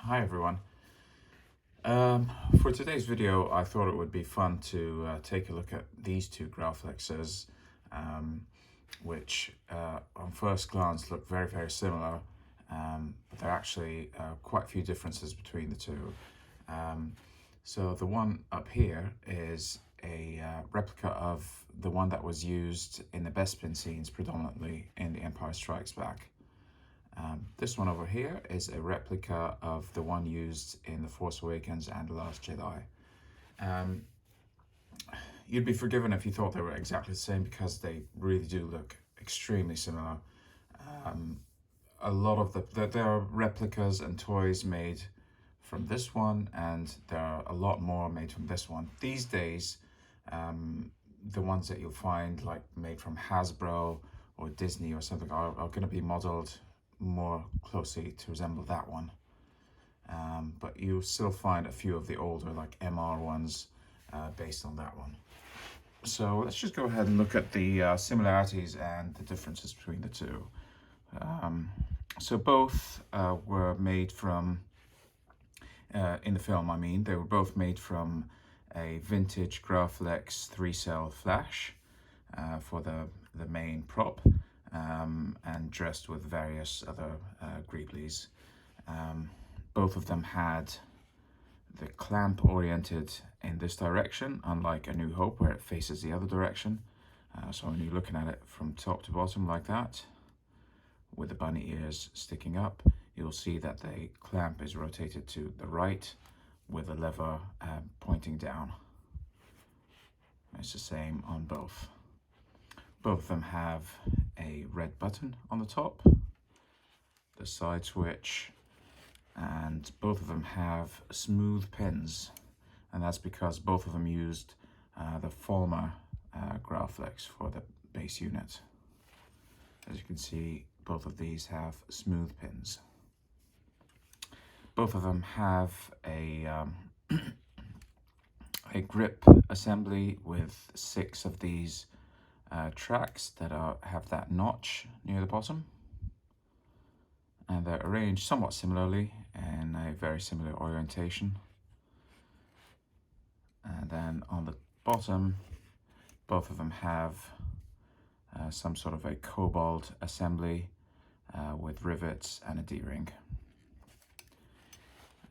Hi everyone. For today's video, I thought it would be fun to take a look at these two Graflexes, which on first glance look very similar, but there are actually quite a few differences between the two. So the one up here is a replica of the one that was used in the Bespin scenes predominantly in The Empire Strikes Back. This one over here is a replica of the one used in The Force Awakens and The Last Jedi. You'd be forgiven if you thought they were exactly the same because they really do look extremely similar. A lot of there are replicas and toys made from this one, and there are a lot more made from this one. These days, the ones that you'll find like made from Hasbro or Disney or something are going to be modeled more closely to resemble that one, but you'll still find a few of the older like MR ones based on that one. So let's just go ahead and look at the similarities and the differences between the two. So both were made from, in the film I mean, they were both made from a vintage Graflex 3-cell flash for the main prop, and dressed with various other greeblies. Both of them had the clamp oriented in this direction, unlike A New Hope where it faces the other direction. So when you're looking at it from top to bottom like that, with the bunny ears sticking up, you'll see that the clamp is rotated to the right with the lever pointing down. It's the same on both. Both of them have a red button on the top, the side switch, and both of them have smooth pins, and that's because both of them used the former Graflex for the base unit. As you can see, both of these have smooth pins. Both of them have a grip assembly with 6 of these tracks that have that notch near the bottom, and they're arranged somewhat similarly in a very similar orientation. And then on the bottom, both of them have some sort of a cobalt assembly with rivets and a D-ring.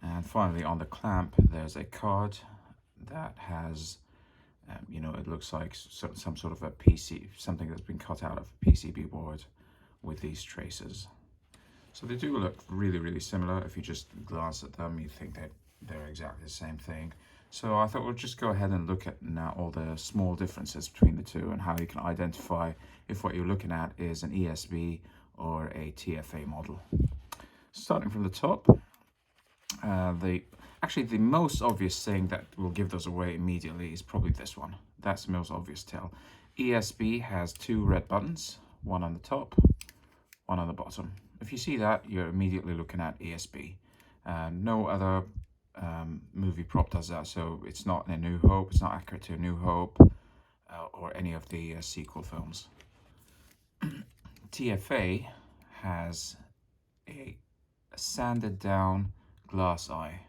And finally, on the clamp, there's a card that has it looks like some sort of a PC, something that's been cut out of a PCB board with these traces. So they do look really similar. If you just glance at them, you think that they're exactly the same thing. So I thought we'll just go ahead and look at now all the small differences between the two and how you can identify if what you're looking at is an ESB or a TFA model. Starting from the top, Actually, the most obvious thing that will give those away immediately is probably this one. That's the most obvious tell. ESB has 2 red buttons, one on the top, one on the bottom. If you see that, you're immediately looking at ESB. No other movie prop does that, so it's not in A New Hope, it's not accurate to A New Hope, or any of the sequel films. TFA has a sanded down glass eye.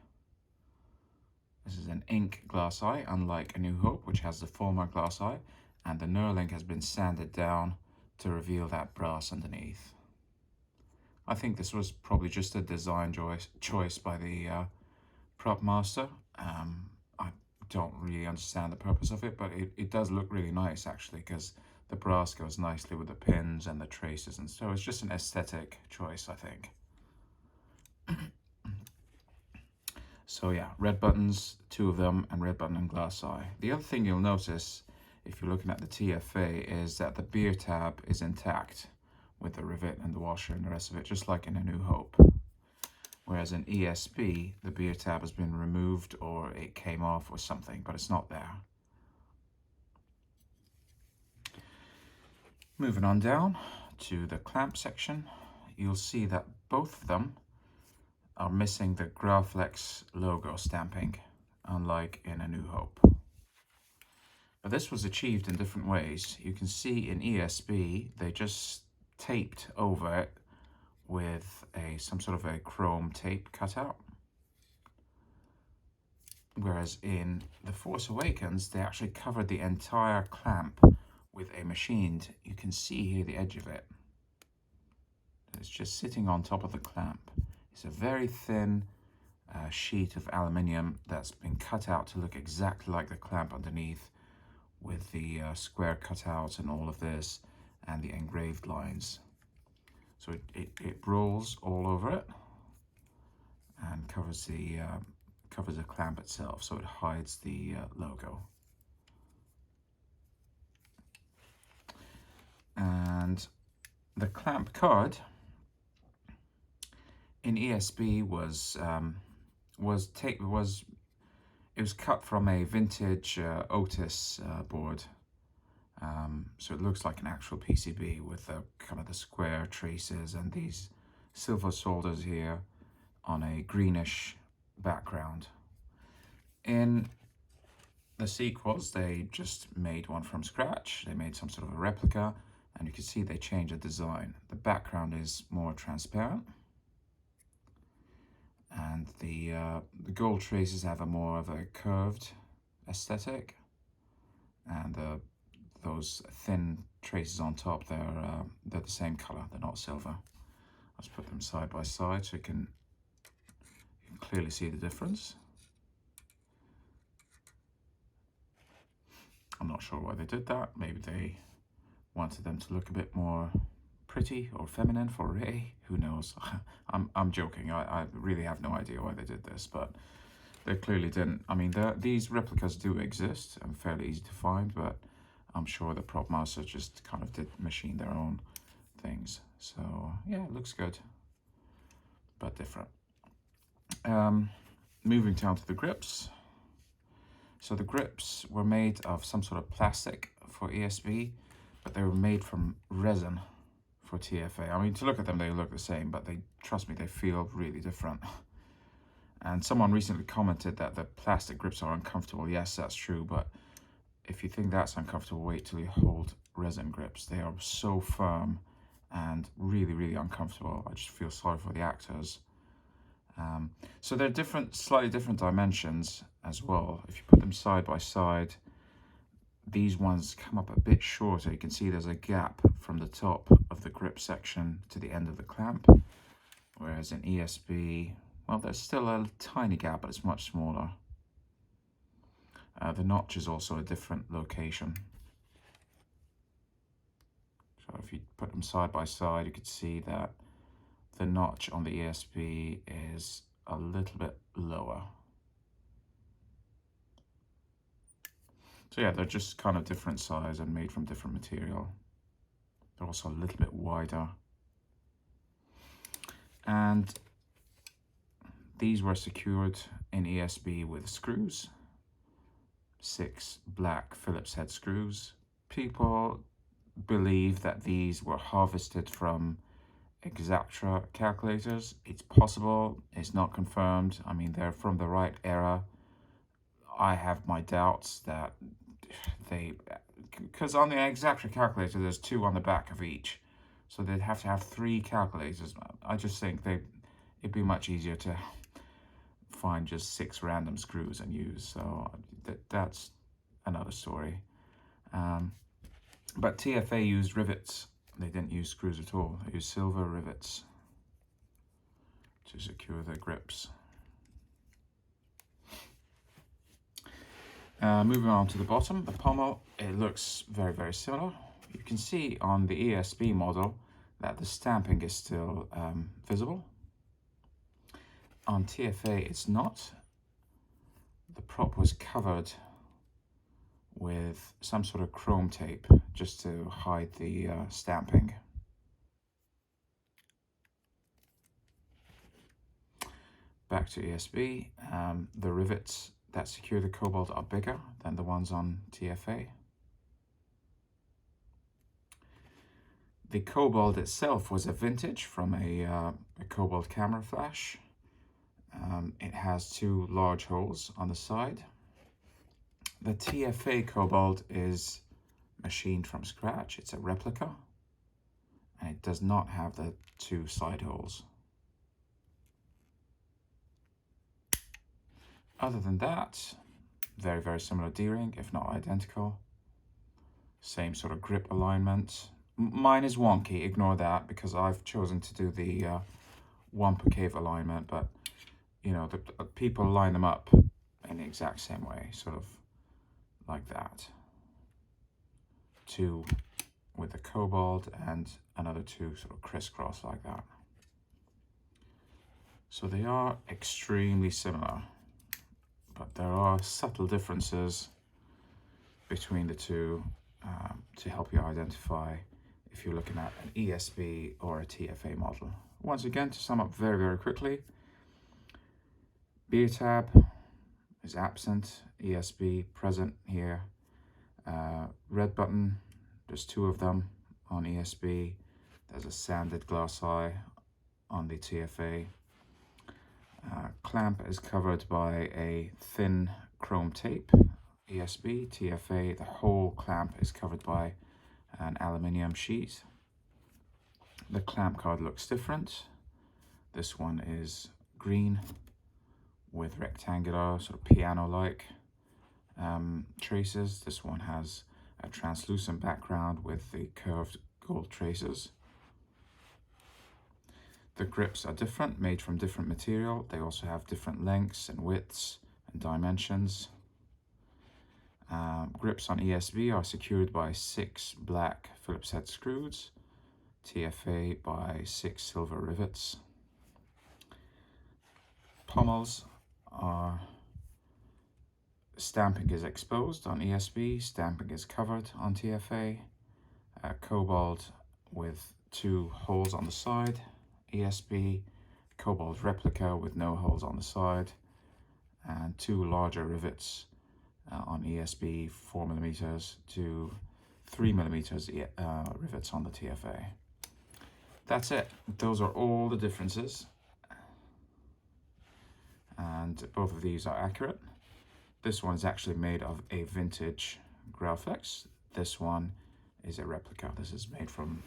This is an ink glass eye, unlike A New Hope, which has the former glass eye, and the knurling has been sanded down to reveal that brass underneath. I think this was probably just a design choice by the prop master. I don't really understand the purpose of it, but it does look really nice actually, because the brass goes nicely with the pins and the traces, and so it's just an aesthetic choice, I think. So yeah, red buttons, 2 of them, and red button and glass eye. The other thing you'll notice if you're looking at the TFA is that the beer tab is intact with the rivet and the washer and the rest of it, just like in A New Hope. Whereas in ESB, the beer tab has been removed or it came off or something, but it's not there. Moving on down to the clamp section, you'll see that both of them are missing the Graflex logo stamping, unlike in A New Hope. But this was achieved in different ways. You can see in ESB, they just taped over it with some sort of a chrome tape cutout. Whereas in The Force Awakens, they actually covered the entire clamp with a machined, you can see here the edge of it. It's just sitting on top of the clamp. It's a very thin sheet of aluminium that's been cut out to look exactly like the clamp underneath, with the square cutouts and all of this, and the engraved lines. So it rolls all over it and covers the clamp itself, so it hides the logo. And the clamp card in ESB was cut from a vintage Otis board. So it looks like an actual PCB with kind of the square traces and these silver solders here on a greenish background. In the sequels, they just made one from scratch. They made some sort of a replica, and you can see they changed the design. The background is more transparent, and the gold traces have a more of a curved aesthetic, and those thin traces on top, they're the same color, they're not silver. Let's put them side by side so you can clearly see the difference. I'm not sure why they did that. Maybe they wanted them to look a bit more pretty or feminine for Rey. Who knows? I'm joking. I really have no idea why they did this, but they clearly didn't. I mean, these replicas do exist and fairly easy to find, but I'm sure the prop master just kind of did machine their own things. So yeah, it looks good, but different. Moving down to the grips. So the grips were made of some sort of plastic for ESB, but they were made from resin for TFA. I mean, to look at them, they look the same, but trust me, they feel really different. And someone recently commented that the plastic grips are uncomfortable. Yes, that's true, but if you think that's uncomfortable, wait till you hold resin grips. They are so firm and really, really uncomfortable. I just feel sorry for the actors. So they're slightly different dimensions as well. If you put them side by side, these ones come up a bit shorter. You can see there's a gap from the top of the grip section to the end of the clamp. Whereas in ESB, well, there's still a tiny gap, but it's much smaller. The notch is also a different location. So if you put them side by side, you could see that the notch on the ESB is a little bit lower. So yeah, they're just kind of different size and made from different material. They're also a little bit wider. And these were secured in ESB with screws, 6 black Phillips head screws. People believe that these were harvested from Exactra calculators. It's possible, it's not confirmed. I mean, they're from the right era. I have my doubts that because on the Exactra calculator, there's 2 on the back of each. So they'd have to have 3 calculators. I just think it'd be much easier to find just 6 random screws and use. So that's another story. But TFA used rivets. They didn't use screws at all. They used silver rivets to secure their grips. Moving on to the bottom, the pommel, it looks very, very similar. You can see on the ESB model that the stamping is still visible. On TFA, it's not. The prop was covered with some sort of chrome tape just to hide the stamping. Back to ESB, the rivets that secure the Cobalt are bigger than the ones on TFA. The Cobalt itself was a vintage from a Cobalt camera flash. It has 2 large holes on the side. The TFA Cobalt is machined from scratch. It's a replica, and it does not have the 2 side holes. Other than that, very, very similar D-ring, if not identical. Same sort of grip alignment. Mine is wonky, ignore that, because I've chosen to do the one per cave alignment, but you know, the people line them up in the exact same way, sort of like that. Two with the cobalt and another two sort of crisscross like that. So they are extremely similar, but there are subtle differences between the two to help you identify if you're looking at an ESB or a TFA model. Once again, to sum up very, very quickly, beer tab is absent, ESB present here. Red button, there's two of them on ESB. There's a sanded glass eye on the TFA. Clamp is covered by a thin chrome tape. ESB, TFA, the whole clamp is covered by an aluminium sheet. The clamp card looks different. This one is green with rectangular, sort of piano-like traces. This one has a translucent background with the curved gold traces. The grips are different, made from different material. They also have different lengths and widths and dimensions. Grips on ESB are secured by 6 black Phillips head screws, TFA by 6 silver rivets. Pommels are, stamping is exposed on ESB, stamping is covered on TFA. Cobalt with 2 holes on the side, ESB, cobalt replica with no holes on the side, and 2 larger rivets on ESB, 4mm to 3mm rivets on the TFA. That's it. Those are all the differences. And both of these are accurate. This one is actually made of a vintage Graflex. This one is a replica. This is made from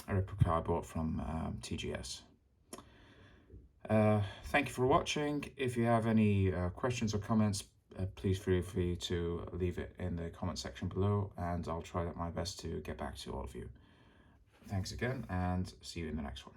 a replica I bought from TGS. Thank you for watching. If you have any questions or comments, please feel free to leave it in the comment section below, and I'll try my best to get back to all of you. Thanks again, and see you in the next one.